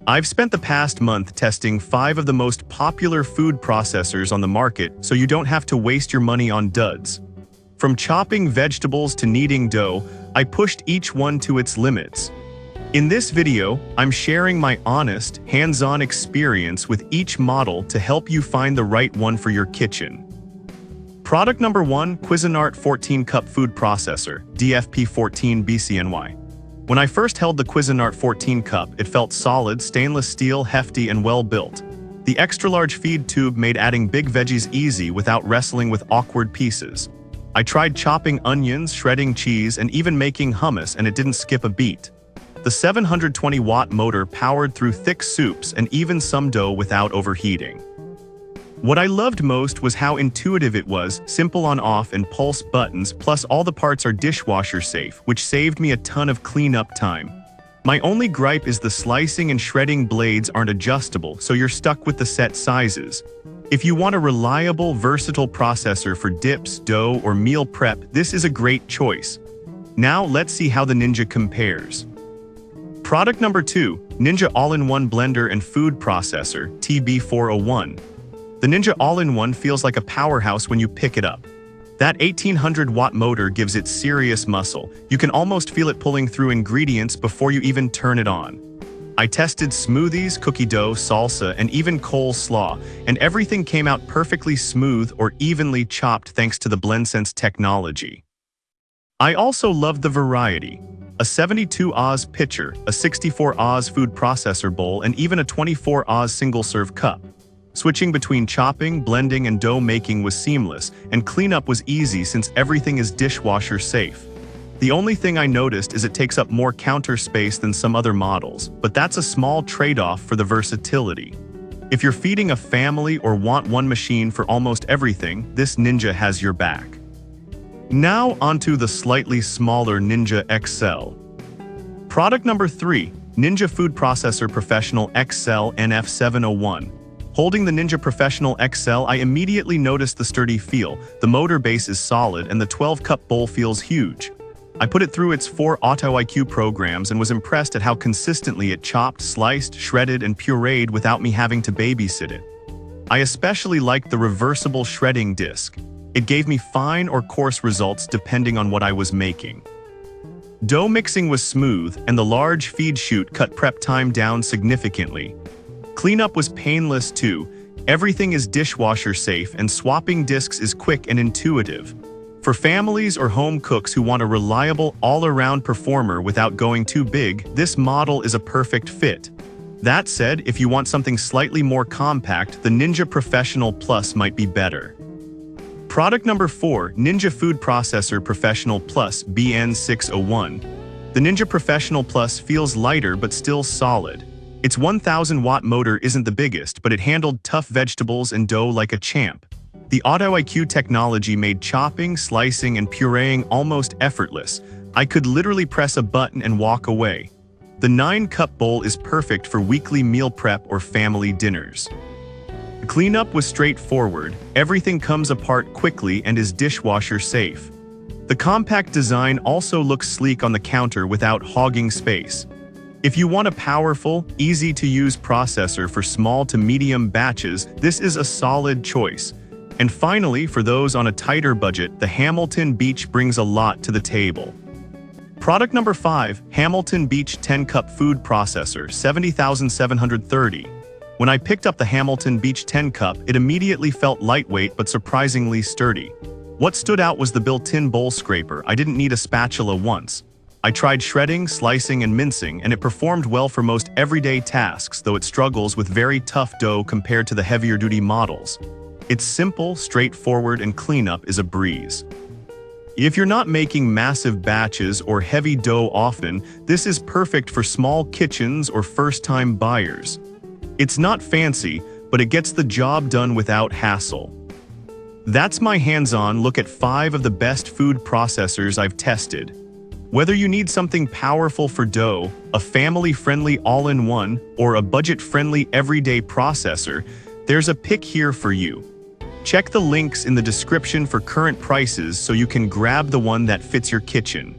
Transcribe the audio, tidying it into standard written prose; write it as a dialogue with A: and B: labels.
A: I've spent the past month testing 5 of the most popular food processors on the market so you don't have to waste your money on duds. From chopping vegetables to kneading dough, I pushed each one to its limits. In this video, I'm sharing my honest, hands-on experience with each model to help you find the right one for your kitchen. Product number 1, Cuisinart 14-Cup Food Processor, DFP14 BCNY. When I first held the Cuisinart 14 Cup, it felt solid, stainless steel, hefty, and well-built. The extra-large feed tube made adding big veggies easy without wrestling with awkward pieces. I tried chopping onions, shredding cheese, and even making hummus, and it didn't skip a beat. The 720-watt motor powered through thick soups and even some dough without overheating. What I loved most was how intuitive it was, simple on-off and pulse buttons, plus all the parts are dishwasher safe, which saved me a ton of cleanup time. My only gripe is the slicing and shredding blades aren't adjustable, so you're stuck with the set sizes. If you want a reliable, versatile processor for dips, dough, or meal prep, this is a great choice. Now let's see how the Ninja compares. Product number 2, Ninja All-in-One Blender and Food Processor, TB401. The Ninja All-in-One feels like a powerhouse when you pick it up. That 1800-watt motor gives it serious muscle. You can almost feel it pulling through ingredients before you even turn it on. I tested smoothies, cookie dough, salsa, and even coleslaw, and everything came out perfectly smooth or evenly chopped thanks to the BlendSense technology. I also loved the variety. A 72 Oz pitcher, a 64 Oz food processor bowl, and even a 24 Oz single-serve cup. Switching between chopping, blending, and dough making was seamless, and cleanup was easy since everything is dishwasher safe. The only thing I noticed is it takes up more counter space than some other models, but that's a small trade-off for the versatility. If you're feeding a family or want one machine for almost everything, this Ninja has your back. Now onto the slightly smaller Ninja XL. Product number 3, Ninja Food Processor Professional XL NF701. Holding the Ninja Professional XL, I immediately noticed the sturdy feel. The motor base is solid and the 12-cup bowl feels huge. I put it through its 4 Auto IQ programs and was impressed at how consistently it chopped, sliced, shredded, and pureed without me having to babysit it. I especially liked the reversible shredding disc. It gave me fine or coarse results depending on what I was making. Dough mixing was smooth, and the large feed chute cut prep time down significantly. Cleanup was painless too. Everything is dishwasher safe and swapping discs is quick and intuitive. For families or home cooks who want a reliable, all-around performer without going too big, this model is a perfect fit. That said, if you want something slightly more compact, the Ninja Professional Plus might be better. Product number 4, Ninja Food Processor Professional Plus BN601. The Ninja Professional Plus feels lighter but still solid. Its 1000-watt motor isn't the biggest, but it handled tough vegetables and dough like a champ. The Auto IQ technology made chopping, slicing, and pureeing almost effortless. I could literally press a button and walk away. The 9-cup bowl is perfect for weekly meal prep or family dinners. The cleanup was straightforward. Everything comes apart quickly and is dishwasher safe. The compact design also looks sleek on the counter without hogging space. If you want a powerful, easy-to-use processor for small to medium batches, this is a solid choice. And finally, for those on a tighter budget, the Hamilton Beach brings a lot to the table. Product number 5, Hamilton Beach 10-Cup Food Processor, 70,730. When I picked up the Hamilton Beach 10-Cup, it immediately felt lightweight but surprisingly sturdy. What stood out was the built-in bowl scraper. I didn't need a spatula once. I tried shredding, slicing, and mincing, and it performed well for most everyday tasks, though it struggles with very tough dough compared to the heavier-duty models. It's simple, straightforward, and cleanup is a breeze. If you're not making massive batches or heavy dough often, this is perfect for small kitchens or first-time buyers. It's not fancy, but it gets the job done without hassle. That's my hands-on look at 5 of the best food processors I've tested. Whether you need something powerful for dough, a family-friendly all-in-one, or a budget-friendly everyday processor, there's a pick here for you. Check the links in the description for current prices so you can grab the one that fits your kitchen.